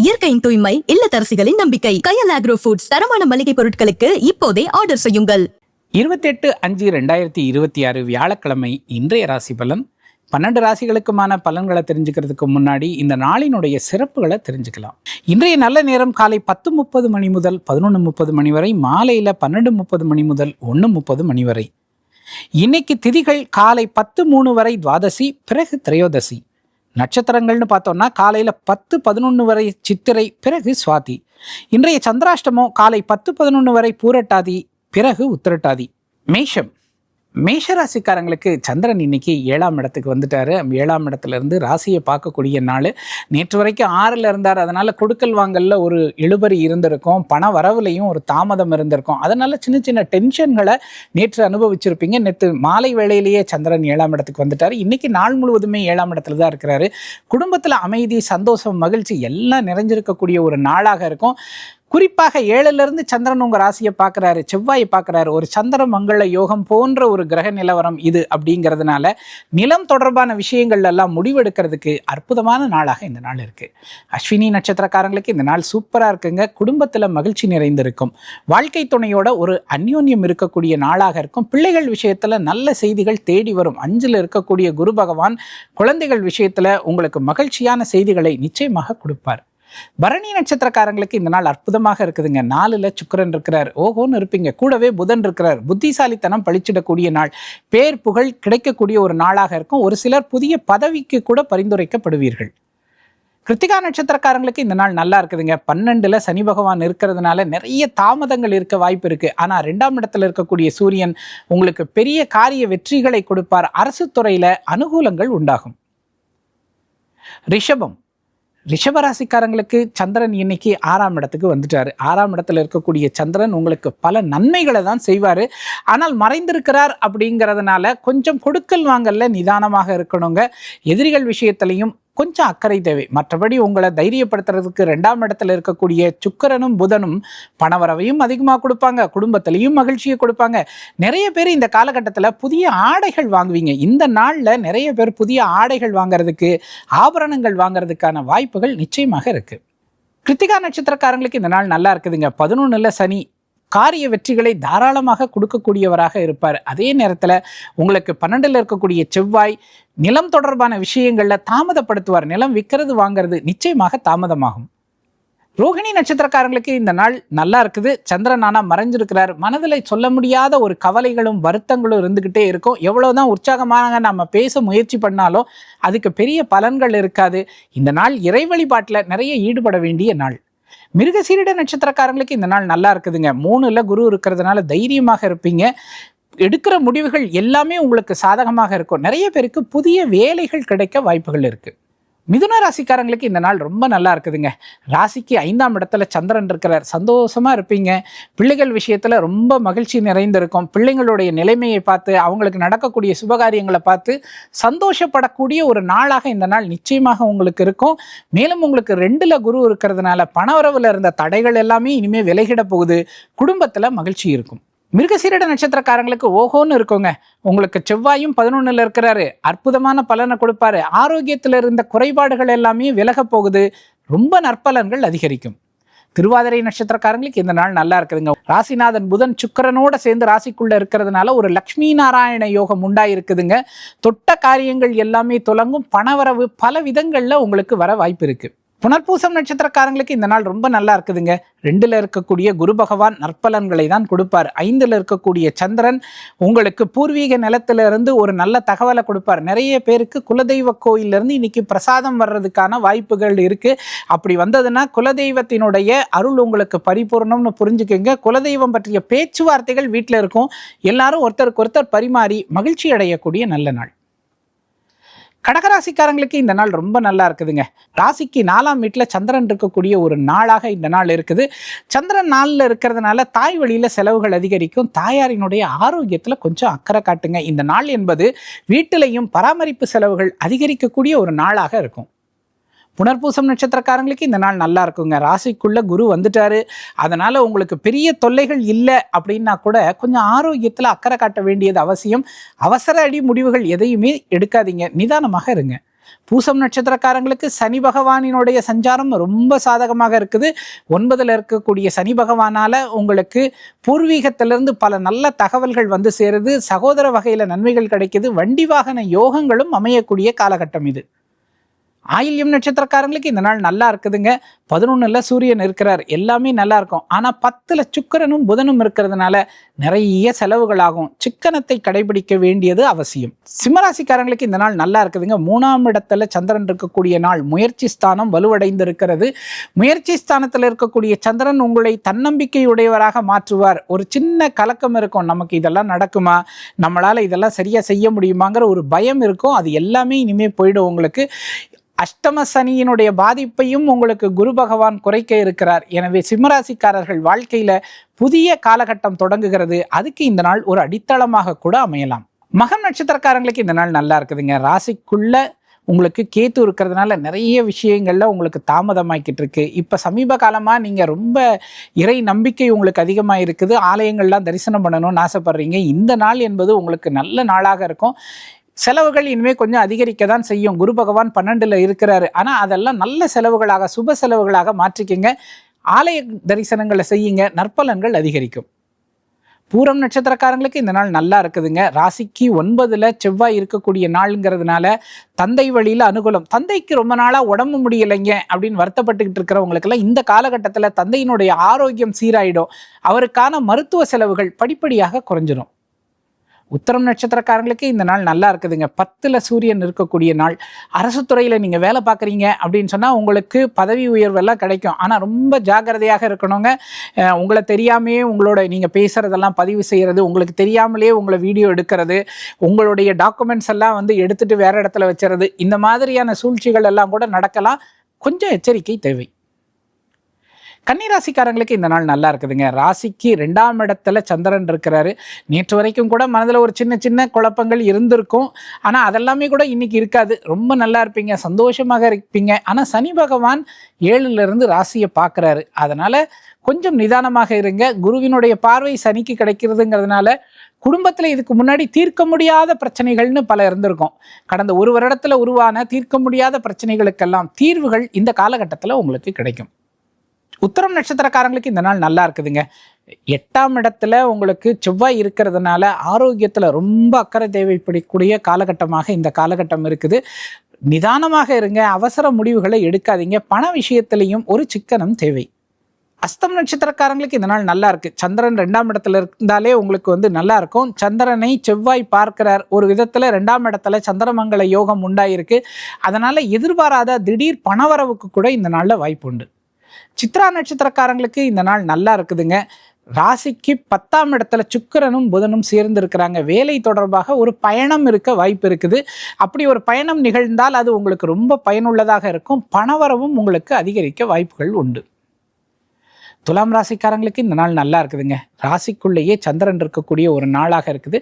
இயற்கையின் தூய்மை, இல்லத்தரசிகளின் நம்பிக்கை. கயல் ஆக்ரோ ஃபுட்ஸ். தரமான மளிகை பொருட்களுக்கு இப்போதே ஆர்டர் செய்யுங்கள். 28/5/2026 வியாழக்கிழமை இன்றைய ராசி பலன். 12 ராசிகளுக்குமான பலன்களை தெரிஞ்சுக்கிறதுக்கு முன்னாடி இந்த நாளினுடைய சிறப்புகளை தெரிஞ்சுக்கலாம். இன்றைய நல்ல நேரம் காலை 10:30 மணி முதல் 11:30 மணி வரை, மாலையில் 12:30 மணி முதல் 1:30 மணி வரை. இன்னைக்கு திதிகள் காலை 10:03 வரை துவாதசி, பிறகு திரையோதசி. நட்சத்திரங்கள்னு பார்த்தோம்னா காலையில் 10:11 வரை சித்திரை, பிறகு சுவாதி. இன்றைய சந்திராஷ்டமம் காலை 10:11 வரை பூரட்டாதி, பிறகு உத்திரட்டாதி. மேஷராசிக்காரங்களுக்கு சந்திரன் இன்னைக்கு 7ஆம் இடத்துக்கு வந்துட்டாரு. 7ஆம் இடத்துல இருந்து ராசியை பார்க்கக்கூடிய நாள். நேற்று வரைக்கும் 6ல் இருந்தார். அதனால கொடுக்கல் வாங்கல்ல ஒரு இழுபறி இருந்திருக்கும், பண வரவுலையும் ஒரு தாமதம் இருந்திருக்கும். அதனால சின்ன சின்ன டென்ஷன்களை நேற்று அனுபவிச்சிருப்பீங்க. நேற்று மாலை வேளையிலேயே சந்திரன் 7ஆம் இடத்துக்கு வந்துட்டார். இன்னைக்கு நாள் முழுவதுமே 7ஆம் இடத்துல தான் இருக்கிறாரு. குடும்பத்தில் அமைதி, சந்தோஷம், மகிழ்ச்சி எல்லாம் நிறைஞ்சிருக்கக்கூடிய ஒரு நாளாக இருக்கும். குறிப்பாக 7லிருந்து சந்திரன் உங்கள் ராசியை பார்க்குறாரு, செவ்வாயை பார்க்குறாரு. ஒரு சந்திர மங்கள யோகம் போன்ற ஒரு கிரக நிலவரம் இது. அப்படிங்கிறதுனால நிலம் தொடர்பான விஷயங்கள் எல்லாம் முடிவெடுக்கிறதுக்கு அற்புதமான நாளாக இந்த நாள் இருக்குது. அஸ்வினி நட்சத்திரக்காரங்களுக்கு இந்த நாள் சூப்பராக இருக்குங்க. குடும்பத்தில் மகிழ்ச்சி நிறைந்திருக்கும். வாழ்க்கை துணையோட ஒரு அந்யோன்யம் இருக்கக்கூடிய நாளாக இருக்கும். பிள்ளைகள் விஷயத்தில் நல்ல செய்திகள் தேடி வரும். 5ல் இருக்கக்கூடிய குரு பகவான் குழந்தைகள் விஷயத்தில் உங்களுக்கு மகிழ்ச்சியான செய்திகளை நிச்சயமாக கொடுப்பார். பரணி நட்சத்திரக்காரங்களுக்கு இந்த நாள் அற்புதமாக இருக்குதுங்க. 4ல் சுக்கிரன் இருக்கிறார், ஓஹோன்னு இருப்பீங்க. கூடவே புதன் இருக்கிறார். புத்திசாலித்தனம் பழிச்சிடக்கூடிய நாள், பேர் புகழ் கிடைக்கக்கூடிய ஒரு நாளாக இருக்கும். ஒரு சிலர் புதிய பதவிக்கு கூட பரிந்துரைக்கப்படுவீர்கள். கிருத்திகா நட்சத்திரக்காரங்களுக்கு இந்த நாள் நல்லா இருக்குதுங்க. 12ல் சனி பகவான் இருக்கிறதுனால நிறைய தாமதங்கள் இருக்க வாய்ப்பு இருக்கு. ஆனால் 2ஆம் இடத்துல இருக்கக்கூடிய சூரியன் உங்களுக்கு பெரிய காரிய வெற்றிகளை கொடுப்பார். அரசு துறையில அனுகூலங்கள் உண்டாகும். ரிஷபராசிக்காரங்களுக்கு சந்திரன் இன்னைக்கு 6ஆம் இடத்துக்கு வந்துட்டாரு. 6ஆம் இடத்துல இருக்கக்கூடிய சந்திரன் உங்களுக்கு பல நன்மைகளை தான் செய்வார். ஆனால் மறைந்திருக்கிறார். அப்படிங்கிறதுனால கொஞ்சம் கொடுக்கல் வாங்கல்ல நிதானமாக இருக்கணுங்க. எதிரிகள் விஷயத்திலையும் கொஞ்சம் அக்கறை தேவை. மற்றபடி உங்களை தைரியப்படுத்துறதுக்கு 2ஆம் இடத்துல இருக்கக்கூடிய சுக்கிரனும் புதனும் பணவரவையும் அதிகமாக கொடுப்பாங்க. குடும்பத்திலையும் மகிழ்ச்சியை கொடுப்பாங்க. நிறைய பேர் இந்த காலகட்டத்தில் புதிய ஆடைகள் வாங்குவீங்க. இந்த நாளில் நிறைய பேர் புதிய ஆடைகள் வாங்குறதுக்கு, ஆபரணங்கள் வாங்குறதுக்கான வாய்ப்புகள் நிச்சயமாக இருக்கு. கிருத்திகா நட்சத்திரக்காரங்களுக்கு இந்த நாள் நல்லா இருக்குதுங்க. 11ல் சனி காரிய வெற்றிகளை தாராளமாக கொடுக்கக்கூடியவராக இருப்பார். அதே நேரத்தில் உங்களுக்கு 12ல் இருக்கக்கூடிய செவ்வாய் நிலம் தொடர்பான விஷயங்களில் தாமதப்படுத்துவார். நிலம் விற்கிறது வாங்கிறது நிச்சயமாக தாமதமாகும். ரோகிணி நட்சத்திரக்காரங்களுக்கு இந்த நாள் நல்லா இருக்குது. சந்திரன் ஆனால் மறைஞ்சிருக்கிறார். மனதில் சொல்ல முடியாத ஒரு கவலைகளும் வருத்தங்களும் இருந்துக்கிட்டே இருக்கும். எவ்வளோதான் உற்சாகமாக நம்ம பேச முயற்சி பண்ணாலும் அதுக்கு பெரிய பலன்கள் இருக்காது. இந்த நாள் இறை வழிபாட்டில் நிறைய ஈடுபட வேண்டிய நாள். மிருகசீரிட நட்சத்திரக்காரங்களுக்கு இந்த நாள் நல்லா இருக்குதுங்க. 3ல் குரு இருக்கிறதுனால தைரியமாக இருப்பீங்க. எடுக்கிற முடிவுகள் எல்லாமே உங்களுக்கு சாதகமாக இருக்கும். நிறைய பேருக்கு புதிய வேலைகள் கிடைக்க வாய்ப்புகள் இருக்கு. மிதுன ராசிக்காரங்களுக்கு இந்த நாள் ரொம்ப நல்லா இருக்குதுங்க. ராசிக்கு 5ஆம் இடத்துல சந்திரன் இருக்கிறார். சந்தோஷமா இருப்பீங்க. பிள்ளைகள் விஷயத்துல ரொம்ப மகிழ்ச்சி நிறைந்திருக்கும். பிள்ளைங்களுடைய நிலைமையை பார்த்து, அவங்களுக்கு நடக்கக்கூடிய சுபகாரியங்களை பார்த்து சந்தோஷப்படக்கூடிய ஒரு நாளாக இந்த நாள் நிச்சயமாக உங்களுக்கு இருக்கும். மேலும் உங்களுக்கு 2ல் குரு இருக்கிறதுனால பணவரவுல இருந்த தடைகள் எல்லாமே இனிமேல் விலகிட போகுது. குடும்பத்துல மகிழ்ச்சி இருக்கும். மிருகசீரிட நட்சத்திரக்காரங்களுக்கு ஓஹோன்னு இருக்குங்க. உங்களுக்கு செவ்வாயும் 11ல் இருக்கிறாரு. அற்புதமான பலனை கொடுப்பாரு. ஆரோக்கியத்தில் இருந்த குறைபாடுகள் எல்லாமே விலக போகுது. ரொம்ப நற்பலன்கள் அதிகரிக்கும். திருவாதிரை நட்சத்திரக்காரங்களுக்கு இந்த நாள் நல்லா இருக்குதுங்க. ராசிநாதன் புதன் சுக்கிரனோட சேர்ந்து ராசிக்குள்ள இருக்கிறதுனால ஒரு லக்ஷ்மி நாராயண யோகம் உண்டாயிருக்குதுங்க. தொட்ட காரியங்கள் எல்லாமே துலங்கும். பணவரவு பல விதங்கள்ல உங்களுக்கு வர வாய்ப்பு இருக்கு. புனர்பூசம் நட்சத்திரக்காரங்களுக்கு இந்த நாள் ரொம்ப நல்லா இருக்குதுங்க. 2ல் இருக்கக்கூடிய குரு பகவான் நற்பலன்களை தான் கொடுப்பார். 5ல் இருக்கக்கூடிய சந்திரன் உங்களுக்கு பூர்வீக நிலத்திலிருந்து ஒரு நல்ல தகவலை கொடுப்பார். நிறைய பேருக்கு குலதெய்வ கோயிலிருந்து இன்னைக்கு பிரசாதம் வர்றதுக்கான வாய்ப்புகள் இருக்கு. அப்படி வந்ததுன்னா குலதெய்வத்தினுடைய அருள் உங்களுக்கு பரிபூர்ணம்னு புரிஞ்சுக்கங்க. குலதெய்வம் பற்றிய பேச்சுவார்த்தைகள் வீட்டில் இருக்கும். எல்லாரும் ஒருத்தருக்கு ஒருத்தர் பரிமாறி மகிழ்ச்சி அடையக்கூடிய நல்ல நாள். கடகராசிக்காரங்களுக்கு இந்த நாள் ரொம்ப நல்லா இருக்குதுங்க. ராசிக்கு 4ஆம் வீட்டில் சந்திரன் இருக்கக்கூடிய ஒரு நாளாக இந்த நாள் இருக்குது. சந்திரன் 4ல் இருக்கிறதுனால தாய் வழியில் செலவுகள் அதிகரிக்கும். தாயாரினுடைய ஆரோக்கியத்தில் கொஞ்சம் அக்கறை காட்டுங்க. இந்த நாள் என்பது வீட்டிலையும் பராமரிப்பு செலவுகள் அதிகரிக்கக்கூடிய ஒரு நாளாக இருக்கும். புனர்பூசம் நட்சத்திரக்காரங்களுக்கு இந்த நாள் நல்லா இருக்குங்க. ராசிக்குள்ள குரு வந்துட்டாரு. அதனால உங்களுக்கு பெரிய தொல்லைகள் இல்லை அப்படின்னா கூட கொஞ்சம் ஆரோக்கியத்தில் அக்கறை காட்ட வேண்டியது அவசியம். அவசர அடி முடிவுகள் எதையுமே எடுக்காதீங்க. நிதானமாக இருங்க. பூசம் நட்சத்திரக்காரங்களுக்கு சனி பகவானினுடைய சஞ்சாரம் ரொம்ப சாதகமாக இருக்குது. 9ல் இருக்கக்கூடிய சனி பகவானால உங்களுக்கு பூர்வீகத்திலிருந்து பல நல்ல தகவல்கள் வந்து சேருது. சகோதர வகையில நன்மைகள் கிடைக்குது. வண்டி வாகன யோகங்களும் அமையக்கூடிய காலகட்டம் இது. ஆயில்யம் நட்சத்திரக்காரங்களுக்கு இந்த நாள் நல்லா இருக்குதுங்க. 11ல் சூரியன் இருக்கிறார், எல்லாமே நல்லா இருக்கும். ஆனா 10ல் சுக்கிரனும் புதனும் இருக்கிறதுனால நிறைய செலவுகள் ஆகும். சிக்கனத்தை கடைபிடிக்க வேண்டியது அவசியம். சிம்மராசிக்காரங்களுக்கு இந்த நாள் நல்லா இருக்குதுங்க. 3ஆம் இடத்துல சந்திரன் இருக்கக்கூடிய நாள். முயற்சி ஸ்தானம் வலுவடைந்து இருக்கிறது. முயற்சி ஸ்தானத்தில் இருக்கக்கூடிய சந்திரன் உங்களை தன்னம்பிக்கையுடையவராக மாற்றுவார். ஒரு சின்ன கலக்கம் இருக்கும், நமக்கு இதெல்லாம் நடக்குமா, நம்மளால இதெல்லாம் சரியா செய்ய முடியுமாங்கிற ஒரு பயம் இருக்கும். அது எல்லாமே இனிமே போயிடும் உங்களுக்கு. அஷ்டம சனியினுடைய பாதிப்பையும் உங்களுக்கு குரு பகவான் குறைக்க இருக்கிறார். எனவே சிம்மராசிக்காரர்கள் வாழ்க்கையில புதிய காலகட்டம் தொடங்குகிறது. அதுக்கு இந்த நாள் ஒரு அடித்தளமாக கூட அமையலாம். மகம் நட்சத்திரக்காரங்களுக்கு இந்த நாள் நல்லா இருக்குதுங்க. ராசிக்குள்ள உங்களுக்கு கேத்து இருக்கிறதுனால நிறைய விஷயங்கள்ல உங்களுக்கு தாமதமாக்கிட்டு இருக்கு. இப்ப சமீப காலமா நீங்க ரொம்ப இறை நம்பிக்கை உங்களுக்கு அதிகமா இருக்குது. ஆலயங்கள்லாம் தரிசனம் பண்ணணும்னு ஆசைப்படுறீங்க. இந்த நாள் என்பது உங்களுக்கு நல்ல நாளாக இருக்கும். செலவுகள் இனிமே கொஞ்சம் அதிகரிக்க தான் செய்யும். குரு பகவான் 12ல் இருக்கிறாரு. ஆனா அதெல்லாம் நல்ல செலவுகளாக, சுப செலவுகளாக மாற்றிக்கங்க. ஆலய தரிசனங்களை செய்யுங்க, நற்பலன்கள் அதிகரிக்கும். பூரம் நட்சத்திரக்காரங்களுக்கு இந்த நாள் நல்லா இருக்குதுங்க. ராசிக்கு 9ல் செவ்வாய் இருக்கக்கூடிய நாளுங்கிறதுனால தந்தை வழியில அனுகூலம். தந்தைக்கு ரொம்ப நாளா உடம்பு முடியலைங்க அப்படின்னு வருத்தப்பட்டுக்கிட்டு இருக்கிறவங்களுக்கெல்லாம் இந்த காலகட்டத்தில் தந்தையினுடைய ஆரோக்கியம் சீராயிடும். அவருக்கான மருத்துவ செலவுகள் படிப்படியாக குறைஞ்சிடும். உத்தரம் நட்சத்திரக்காரங்களுக்கு இந்த நாள் நல்லா இருக்குதுங்க. 10ல் சூரியன் இருக்கக்கூடிய நாள். அரசு துறையில நீங்க வேலை பார்க்குறீங்க அப்படின்னு சொன்னா உங்களுக்கு பதவி உயர்வெல்லாம் கிடைக்கும். ஆனா ரொம்ப ஜாக்கிரதையாக இருக்கணுங்க. உங்களை தெரியாமையே உங்களோட நீங்க பேசுறதெல்லாம் பதிவு செய்யறது, உங்களுக்கு தெரியாமலே உங்களை வீடியோ எடுக்கிறது, உங்களுடைய டாக்குமெண்ட்ஸ் எல்லாம் வந்து எடுத்துட்டு வேற இடத்துல வச்சுறது, இந்த மாதிரியான சூழ்ச்சிகள் எல்லாம் கூட நடக்கலாம். கொஞ்சம் எச்சரிக்கை தேவை. கன்னிராசிக்காரங்களுக்கு இந்த நாள் நல்லா இருக்குதுங்க. ராசிக்கு 2ஆம் இடத்துல சந்திரன் இருக்கிறாரு. நேற்று வரைக்கும் கூட மனதில் ஒரு சின்ன சின்ன குழப்பங்கள் இருந்திருக்கும். ஆனால் அதெல்லாமே கூட இன்னைக்கு இருக்காது. ரொம்ப நல்லா இருப்பீங்க, சந்தோஷமாக இருப்பீங்க. ஆனால் சனி பகவான் 7லிருந்து ராசியை பார்க்குறாரு. அதனால கொஞ்சம் நிதானமாக இருங்க. குருவினுடைய பார்வை சனிக்கு கிடைக்கிறதுங்கிறதுனால குடும்பத்தில் இதுக்கு முன்னாடி தீர்க்க முடியாத பிரச்சனைகள்னு பல இருந்திருக்கும். கடந்த ஒரு வருடத்துல உருவான தீர்க்க முடியாத பிரச்சனைகளுக்கெல்லாம் தீர்வுகள் இந்த காலகட்டத்தில் உங்களுக்கு கிடைக்கும். உத்தரம் நட்சத்திரக்காரங்களுக்கு இந்த நாள் நல்லா இருக்குதுங்க. 8ஆம் இடத்துல உங்களுக்கு செவ்வாய் இருக்கிறதுனால ஆரோக்கியத்தில் ரொம்ப அக்கறை தேவைப்படக்கூடிய காலகட்டமாக இந்த காலகட்டம் இருக்குது. நிதானமாக இருங்க, அவசர முடிவுகளை எடுக்காதீங்க. பண விஷயத்திலையும் ஒரு சிக்கனம் தேவை. அஸ்தம் நட்சத்திரக்காரங்களுக்கு இந்த நாள் நல்லா இருக்கு. சந்திரன் 2ஆம் இடத்துல இருந்தாலே உங்களுக்கு வந்து நல்லா இருக்கும். சந்திரனை செவ்வாய் பார்க்கிறார். ஒரு விதத்துல 2ஆம் இடத்துல சந்திரமங்கல யோகம் உண்டாயிருக்கு. அதனால எதிர்பாராத திடீர் பணவரவுக்கு கூட இந்த நாள்ல வாய்ப்பு உண்டு. சித்ரா நட்சத்திரக்காரங்களுக்கு இந்த நாள் நல்லா இருக்குதுங்க. ராசிக்கு 10ஆம் இடத்துல சுக்கிரனும் புதனும் சேர்ந்து இருக்கிறாங்க. வேலை தொடர்பாக ஒரு பயணம் இருக்க வாய்ப்பு இருக்குது. அப்படி ஒரு பயணம் நிகழ்ந்தால் அது உங்களுக்கு ரொம்ப பயனுள்ளதாக இருக்கும். பணவரவும் உங்களுக்கு அதிகரிக்க வாய்ப்புகள் உண்டு. துலாம் ராசிக்காரங்களுக்கு இந்த நாள் நல்லா இருக்குதுங்க. ராசிக்குள்ளேயே சந்திரன் இருக்கக்கூடிய ஒரு நாளாக இருக்குது.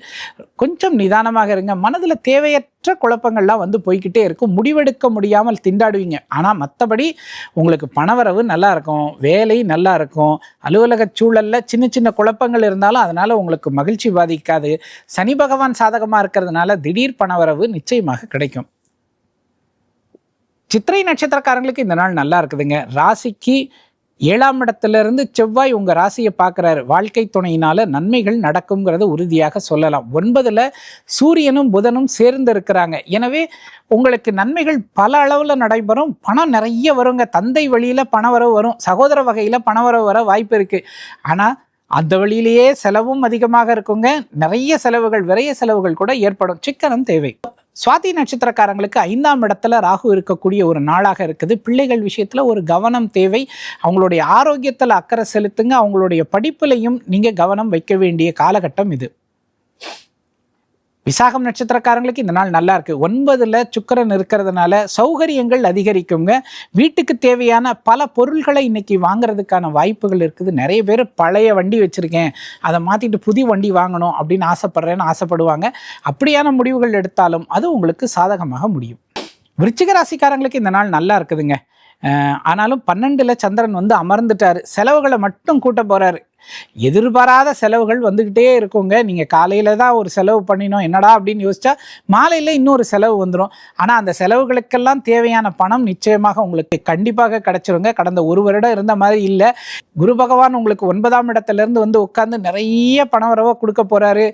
கொஞ்சம் நிதானமாக இருங்க. மனதில் தேவையற்ற குழப்பங்கள்லாம் வந்து போய்கிட்டே இருக்கும். முடிவெடுக்க முடியாமல் திண்டாடுவீங்க. ஆனால் மற்றபடி உங்களுக்கு பணவரவு நல்லா இருக்கும், வேலை நல்லா இருக்கும். அலுவலக சூழலில் சின்ன சின்ன குழப்பங்கள் இருந்தாலும் அதனால் உங்களுக்கு மகிழ்ச்சி பாதிக்காது. சனி பகவான் சாதகமாக இருக்கிறதுனால திடீர் பணவரவு நிச்சயமாக கிடைக்கும். சித்திரை நட்சத்திரக்காரங்களுக்கு இந்த நாள் நல்லா இருக்குதுங்க. ராசிக்கு 7ஆம் இடத்துல இருந்து செவ்வாய் உங்க ராசியை பார்க்குறாரு. வாழ்க்கை துணையினால நன்மைகள் நடக்குங்கிறத உறுதியாக சொல்லலாம். 9ல் சூரியனும் புதனும் சேர்ந்து இருக்கிறாங்க. எனவே உங்களுக்கு நன்மைகள் பல அளவில் நடைபெறும். பணம் நிறைய வருங்க. தந்தை வழியில பணவரவு வரும், சகோதர வகையில பணவரவு வர வாய்ப்பு இருக்கு. ஆனால் அந்த வழியிலேயே செலவும் அதிகமாக இருக்குங்க. நிறைய செலவுகள், விரைய செலவுகள் கூட ஏற்படும். சிக்கனம் தேவை. சுவாதி நட்சத்திரக்காரங்களுக்கு 5ஆம் இடத்துல ராகு இருக்கக்கூடிய ஒரு நாளாக இருக்குது. பிள்ளைகள் விஷயத்துல ஒரு கவனம் தேவை. அவங்களுடைய ஆரோக்கியத்தில் அக்கறை செலுத்துங்க. அவங்களுடைய படிப்புலையும் நீங்க கவனம் வைக்க வேண்டிய காலகட்டம் இது. விசாகம் நட்சத்திரக்காரங்களுக்கு இந்த நாள் நல்லா இருக்கு. 9ல் சுக்கிரன் இருக்கிறதுனால சௌகரியங்கள் அதிகரிக்குங்க. வீட்டுக்கு தேவையான பல பொருள்களை இன்னைக்கு வாங்குறதுக்கான வாய்ப்புகள் இருக்குது. நிறைய பேர் பழைய வண்டி வச்சிருக்கேன், அதை மாத்திட்டு புதிய வண்டி வாங்கணும் அப்படின்னு ஆசைப்படுவாங்க. அப்படியான முடிவுகள் எடுத்தாலும் அது உங்களுக்கு சாதகமாக முடியும். விருச்சிக ராசிக்காரங்களுக்கு இந்த நாள் நல்லா இருக்குதுங்க. ஆனாலும் 12ல் சந்திரன் வந்து அமர்ந்துட்டாரு. செலவுகளை மட்டும் கூட்ட போறாரு. எதிர்பாராத செலவுகள் வந்துக்கிட்டே இருக்குங்க. நீங்கள் காலையில் தான் ஒரு செலவு பண்ணினோம் என்னடா அப்படின்னு யோசிச்சா மாலையில் இன்னொரு செலவு வந்துடும். ஆனால் அந்த செலவுகளுக்கெல்லாம் தேவையான பணம் நிச்சயமாக உங்களுக்கு கண்டிப்பாக கிடைச்சிருங்க. கடந்த ஒரு வருடம் இருந்த மாதிரி இல்லை. குரு பகவான் உங்களுக்கு 9ஆம் இடத்துலேருந்து வந்து உட்காந்து நிறைய பணவரவை கொடுக்க போகிறாரு.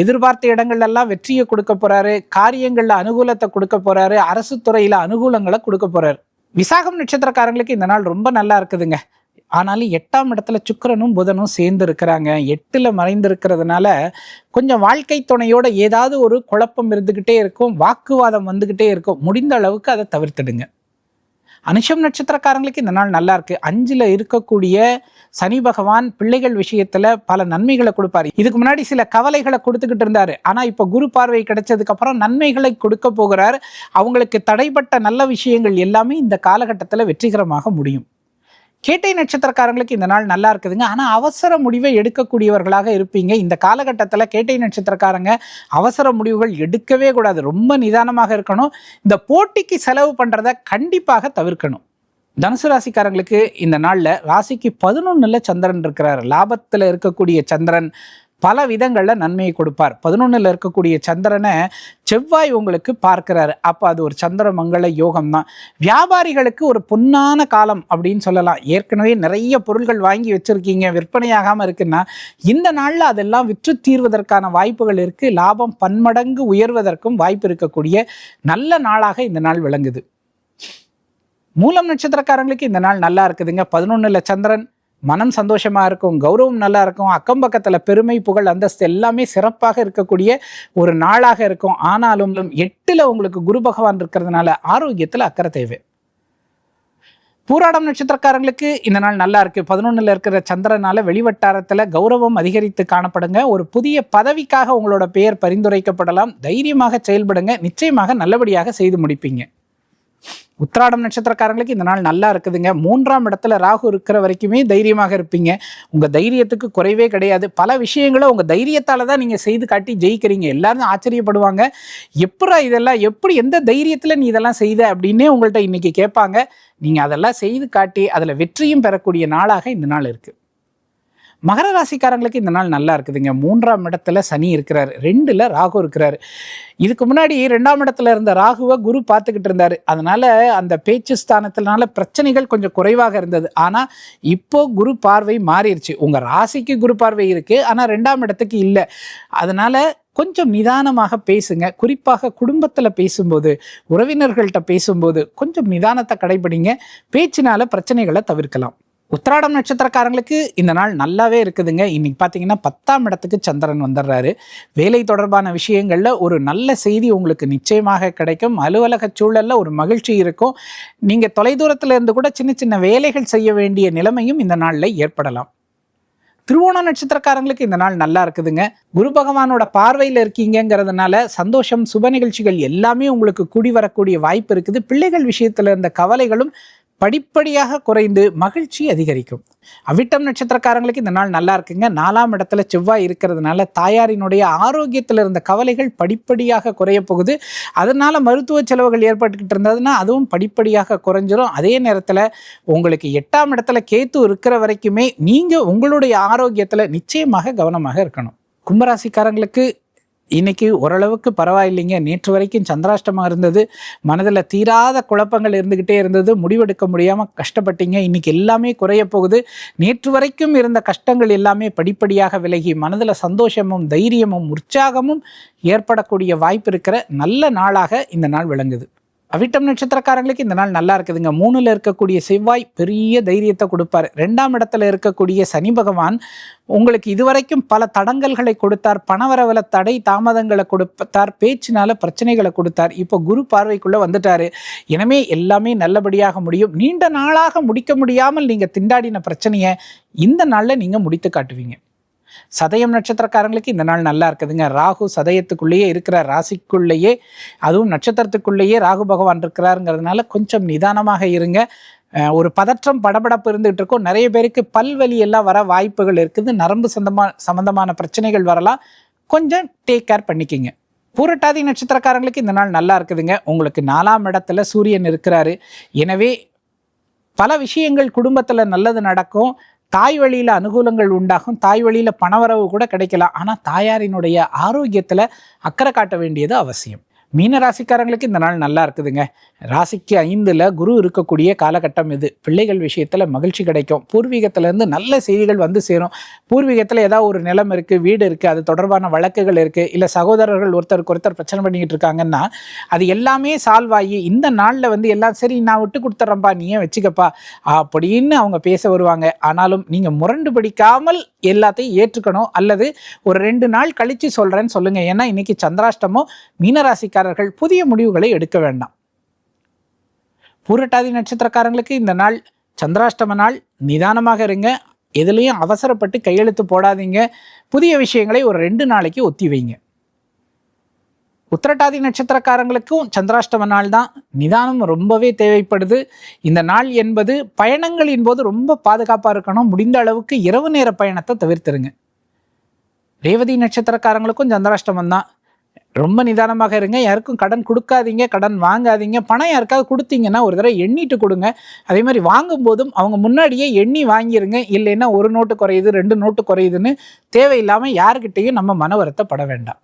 எதிர்பார்த்த இடங்கள்லாம் வெற்றியை கொடுக்க போகிறாரு. காரியங்களில் அனுகூலத்தை கொடுக்க போகிறாரு. அரசு துறையில் அனுகூலங்களை கொடுக்க போகிறாரு. விசாகம் நட்சத்திரக்காரங்களுக்கு இந்த நாள் ரொம்ப நல்லா இருக்குதுங்க. ஆனாலும் 8ஆம் இடத்துல சுக்கிரனும் புதனும் சேர்ந்து இருக்கிறாங்க. 8ல் மறைந்து இருக்கிறதுனால கொஞ்சம் வாழ்க்கை துணையோட ஏதாவது ஒரு குழப்பம் இருந்துக்கிட்டே இருக்கும். வாக்குவாதம் வந்துக்கிட்டே இருக்கும். முடிந்த அளவுக்கு அதை தவிர்த்துடுங்க. அனுஷம் நட்சத்திரக்காரங்களுக்கு இந்த நாள் நல்லா இருக்கு. 5ல் இருக்கக்கூடிய சனி பகவான் பிள்ளைகள் விஷயத்துல பல நன்மைகளை கொடுப்பாரு. இதுக்கு முன்னாடி சில கவலைகளை கொடுத்துக்கிட்டு இருந்தாரு. ஆனா இப்ப குரு பார்வை கிடைச்சதுக்கு அப்புறம் நன்மைகளை கொடுக்க போகிறார். அவங்களுக்கு தடைப்பட்ட நல்ல விஷயங்கள் எல்லாமே இந்த காலகட்டத்தில் வெற்றிகரமாக முடியும். கேட்டை நட்சத்திரக்காரங்களுக்கு இந்த நாள் நல்லா இருக்குதுங்க. ஆனால் அவசர முடிவை எடுக்கக்கூடியவர்களாக இருப்பீங்க. இந்த காலகட்டத்தில் கேட்டை நட்சத்திரக்காரங்க அவசர முடிவுகள் எடுக்கவே கூடாது. ரொம்ப நிதானமாக இருக்கணும். இந்த போட்டிக்கு செலவு பண்ணுறதை கண்டிப்பாக தவிர்க்கணும். தனுசு ராசிக்காரங்களுக்கு இந்த நாளில் ராசிக்கு 11ல் சந்திரன் இருக்கிறார். லாபத்தில் இருக்கக்கூடிய சந்திரன் பல விதங்களில் நன்மையை கொடுப்பார். 11ல் இருக்கக்கூடிய சந்திரனை செவ்வாய் உங்களுக்கு பார்க்கிறாரு. அப்போ அது ஒரு சந்திர மங்கள யோகம் தான். வியாபாரிகளுக்கு ஒரு பொன்னான காலம் அப்படின்னு சொல்லலாம். ஏற்கனவே நிறைய பொருட்கள் வாங்கி வச்சுருக்கீங்க, விற்பனையாகாமல் இருக்குன்னா இந்த நாளில் அதெல்லாம் விற்று தீர்வதற்கான வாய்ப்புகள் இருக்குது. லாபம் பன்மடங்கு உயர்வதற்கும் வாய்ப்பு இருக்கக்கூடிய நல்ல நாளாக இந்த நாள் விளங்குது. மூலம் நட்சத்திரக்காரங்களுக்கு இந்த நாள் நல்லா இருக்குதுங்க. 11ல் சந்திரன், மனம் சந்தோஷமா இருக்கும், கௌரவம் நல்லா இருக்கும், அக்கம் பக்கத்துல பெருமை புகழ் அந்தஸ்து எல்லாமே சிறப்பாக இருக்கக்கூடிய ஒரு நாளாக இருக்கும். ஆனாலும் 8ல் உங்களுக்கு குரு பகவான் இருக்கிறதுனால ஆரோக்கியத்தில் அக்கறை தேவை. பூராடம் நட்சத்திரக்காரங்களுக்கு இந்த நாள் நல்லா இருக்கு. 11ல் இருக்கிற சந்திரனால வெளிவட்டாரத்தில் கௌரவம் அதிகரித்து காணப்படுங்க. ஒரு புதிய பதவிக்காக உங்களோட பெயர் பரிந்துரைக்கப்படலாம். தைரியமாக செயல்படுங்க. நிச்சயமாக நல்லபடியாக செய்து முடிப்பீங்க. உத்திராடம் நட்சத்திரக்காரங்களுக்கு இந்த நாள் நல்லா இருக்குதுங்க. 3ஆம் இடத்துல ராகு இருக்கிற வரைக்குமே தைரியமாக இருப்பீங்க. உங்கள் தைரியத்துக்கு குறைவே கிடையாது. பல விஷயங்களை உங்கள் தைரியத்தால் தான் நீங்கள் செய்து காட்டி ஜெயிக்கிறீங்க. எல்லாரும் ஆச்சரியப்படுவாங்க, எப்படா இதெல்லாம், எப்படி எந்த தைரியத்தில் நீ இதெல்லாம் செய்த அப்படின்னே உங்கள்கிட்ட இன்னைக்கு கேட்பாங்க. நீங்கள் அதெல்லாம் செய்து காட்டி அதில் வெற்றியும் பெறக்கூடிய நாளாக இந்த நாள் இருக்குது. மகர ராசிக்காரங்களுக்கு இந்த நாள் நல்லா இருக்குதுங்க. 3ஆம் இடத்துல சனி இருக்கிறார், 2ல் ராகு இருக்கிறார். இதுக்கு முன்னாடி 2ஆம் இடத்துல இருந்த ராகுவை குரு பார்த்துக்கிட்டு இருந்தார். அதனால அந்த பேச்சு ஸ்தானத்தினால பிரச்சனைகள் கொஞ்சம் குறைவாக இருந்தது. ஆனால் இப்போ குரு பார்வை மாறிடுச்சு. உங்கள் ராசிக்கு குரு பார்வை இருக்குது, ஆனால் 2ஆம் இடத்துக்கு இல்லை. அதனால கொஞ்சம் நிதானமாக பேசுங்க. குறிப்பாக குடும்பத்தில் பேசும்போது, உறவினர்கள்ட்ட பேசும்போது கொஞ்சம் நிதானத்தை கடைபிடிங்க. பேச்சினால பிரச்சனைகளை தவிர்க்கலாம். உத்திராடம் நட்சத்திரக்காரங்களுக்கு இந்த நாள் நல்லாவே இருக்குதுங்க. இன்னைக்கு பார்த்தீங்கன்னா 10ஆம் இடத்துக்கு சந்திரன் வந்துடுறாரு. வேலை தொடர்பான விஷயங்களில் ஒரு நல்ல செய்தி உங்களுக்கு நிச்சயமாக கிடைக்கும். அலுவலக சூழலில் ஒரு மகிழ்ச்சி இருக்கும். நீங்கள் தொலைதூரத்தில் இருந்து கூட சின்ன சின்ன வேலைகள் செய்ய வேண்டிய நிலைமையும் இந்த நாளில் ஏற்படலாம். திருவோண நட்சத்திரக்காரங்களுக்கு இந்த நாள் நல்லா இருக்குதுங்க. குரு பகவானோட பார்வையில் இருக்கீங்கிறதுனால சந்தோஷம், சுப நிகழ்ச்சிகள் எல்லாமே உங்களுக்கு கூடி வரக்கூடிய வாய்ப்பு இருக்குது. பிள்ளைகள் விஷயத்தில் இருந்த கவலைகளும் படிப்படியாக குறைந்து மகிழ்ச்சி அதிகரிக்கும். அவிட்டம் நட்சத்திரக்காரங்களுக்கு இந்த நாள் நல்லா இருக்குங்க. 4ஆம் இடத்துல செவ்வாய் இருக்கிறதுனால தாயாரினுடைய ஆரோக்கியத்தில் இருந்த கவலைகள் படிப்படியாக குறைய போகுது. அதனால மருத்துவ செலவுகள் ஏற்பட்டுக்கிட்டு இருந்ததுன்னா அதுவும் படிப்படியாக குறைஞ்சிரும். அதே நேரத்தில் உங்களுக்கு 8ஆம் இடத்துல கேத்து இருக்கிற வரைக்குமே நீங்கள் உங்களுடைய ஆரோக்கியத்தில் நிச்சயமாக கவனமாக இருக்கணும். கும்பராசிக்காரங்களுக்கு இன்னைக்கு ஓரளவுக்கு பரவாயில்லைங்க. நேற்று வரைக்கும் சந்திராஷ்டமாக இருந்தது. மனதில் தீராத குழப்பங்கள் இருந்துக்கிட்டே இருந்தது. முடிவெடுக்க முடியாமல் கஷ்டப்பட்டீங்க. இன்னைக்கு எல்லாமே குறைய போகுது. நேற்று வரைக்கும் இருந்த கஷ்டங்கள் எல்லாமே படிப்படியாக விலகி மனதில் சந்தோஷமும் தைரியமும் உற்சாகமும் ஏற்படக்கூடிய வாய்ப்பு இருக்கிற நல்ல நாளாக இந்த நாள் விளங்குது. அவிட்டம் நட்சத்திரக்காரங்களுக்கு இந்த நாள் நல்லா இருக்குதுங்க. 3ல் இருக்கக்கூடிய செவ்வாய் பெரிய தைரியத்தை கொடுப்பார். 2ஆம் இடத்துல இருக்கக்கூடிய சனி பகவான் உங்களுக்கு இதுவரைக்கும் பல தடங்கல்களை கொடுத்தார். பணவரவில் தடை தாமதங்களை கொடுத்தார். பேச்சினால பிரச்சனைகளை கொடுத்தார். இப்போ குரு பார்வைக்குள்ளே வந்துட்டாரு. எனவே எல்லாமே நல்லபடியாக முடியும். நீண்ட நாளாக முடிக்க முடியாமல் நீங்கள் திண்டாடின பிரச்சனையை இந்த நாளில் நீங்கள் முடித்து காட்டுவீங்க. சதயம் நட்சத்திரக்காரங்களுக்கு இந்த நாள் நல்லா இருக்குதுங்க. ராகு சதயத்துக்குள்ளேயே இருக்கிற ராசிக்குள்ளேயே, அதுவும் நட்சத்திரத்துக்குள்ளேயே ராகு பகவான் இருக்கிறாருங்கிறதுனால கொஞ்சம் நிதானமாக இருங்க. ஒரு பதற்றம் படபடப்பு இருந்துகிட்டு இருக்கும். நிறைய பேருக்கு பல்வலி எல்லாம் வர வாய்ப்புகள் இருக்குது. நரம்பு சம்பந்தமான பிரச்சனைகள் வரலாம். கொஞ்சம் டேக் கேர் பண்ணிக்கிங்க. பூரட்டாதி நட்சத்திரக்காரங்களுக்கு இந்த நாள் நல்லா இருக்குதுங்க. உங்களுக்கு 4ஆம் இடத்துல சூரியன் இருக்கிறாரு. எனவே பல விஷயங்கள் குடும்பத்துல நல்லது நடக்கும், தாய் வழியில அனுகூலங்கள் உண்டாகும், தாய் வழியில பணவரவு கூட கிடைக்கலாம். ஆனா தாயாரினுடைய ஆரோக்கியத்துல அக்கறை காட்ட வேண்டியது அவசியம். மீன ராசிக்காரங்களுக்கு இந்த நாள் நல்லா இருக்குதுங்க. ராசிக்கு 5ல் குரு இருக்கக்கூடிய காலகட்டம் இது. பிள்ளைகள் விஷயத்துல மகிழ்ச்சி கிடைக்கும். பூர்வீகத்திலேருந்து நல்ல செய்திகள் வந்து சேரும். பூர்வீகத்தில் ஏதாவது ஒரு நிலம் இருக்குது, வீடு இருக்குது, அது தொடர்பான வழக்குகள் இருக்குது, இல்லை சகோதரர்கள் ஒருத்தருக்கு ஒருத்தர் பிரச்சனை பண்ணிக்கிட்டு இருக்காங்கன்னா அது எல்லாமே சால்வ் ஆகி இந்த நாளில் வந்து எல்லாம் சரி நான் விட்டு கொடுத்துட்றேன்ப்பா, நீ ஏன் வச்சுக்கப்பா அப்படின்னு அவங்க பேச வருவாங்க. ஆனாலும் நீங்கள் முரண்டு பிடிக்காமல் எல்லாத்தையும் ஏற்றுக்கணும், அல்லது ஒரு 2 நாள் கழித்து சொல்கிறேன்னு சொல்லுங்கள். ஏன்னா இன்னைக்கு சந்திராஷ்டமம். மீனராசிக்காரர்கள் புதிய முடிவுகளை எடுக்க வேண்டாம். பூரட்டாதி நட்சத்திரக்காரங்களுக்கு இந்த நாள் சந்திராஷ்டம நாள். நிதானமாக இருங்க, எதுலேயும் அவசரப்பட்டு கையெழுத்து போடாதீங்க. புதிய விஷயங்களை ஒரு 2 நாளைக்கு ஒத்தி வைங்க. உத்திரட்டாதி நட்சத்திரக்காரங்களுக்கும் சந்திராஷ்டம நாள் தான். நிதானம் ரொம்பவே தேவைப்படுது. இந்த நாள் என்பது பயணங்களின் போது ரொம்ப பாதுகாப்பாக இருக்கணும். முடிந்த அளவுக்கு இரவு நேர பயணத்தை தவிர்த்துருங்க. ரேவதி நட்சத்திரக்காரங்களுக்கும் சந்திராஷ்டமம் தான். ரொம்ப நிதானமாக இருங்க. யாருக்கும் கடன் கொடுக்காதீங்க, கடன் வாங்காதீங்க. பணம் யாருக்காவது கொடுத்தீங்கன்னா ஒரு தடவை எண்ணிட்டு கொடுங்க. அதே மாதிரி வாங்கும்போதும் அவங்க முன்னாடியே எண்ணி வாங்கிருங்க. இல்லைன்னா 1 நோட்டு குறையுது, 2 நோட்டு குறையுதுன்னு தேவையில்லாமல் யாருக்கிட்டையும் நம்ம மன வருத்தப்பட வேண்டாம்.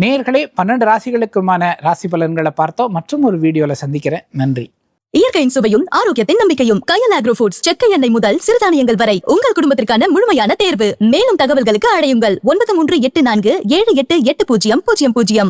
நேயர்களே, 12 ராசிகளுக்குமான ராசி பலன்களை பார்த்தோம். மற்றும் ஒரு வீடியோவில் சந்திக்கிறேன். நன்றி. இயற்கையின் சுவையும் ஆரோக்கியத்தின் நம்பிக்கையும் கயல் ஆக்ரோ ஃபுட்ஸ். செக்கை எண்ணெய் முதல் சிறுதானியங்கள் வரை உங்கள் குடும்பத்திற்கான முழுமையான தேர்வு. மேலும் தகவல்களுக்கு அழையுங்கள் 9384788000.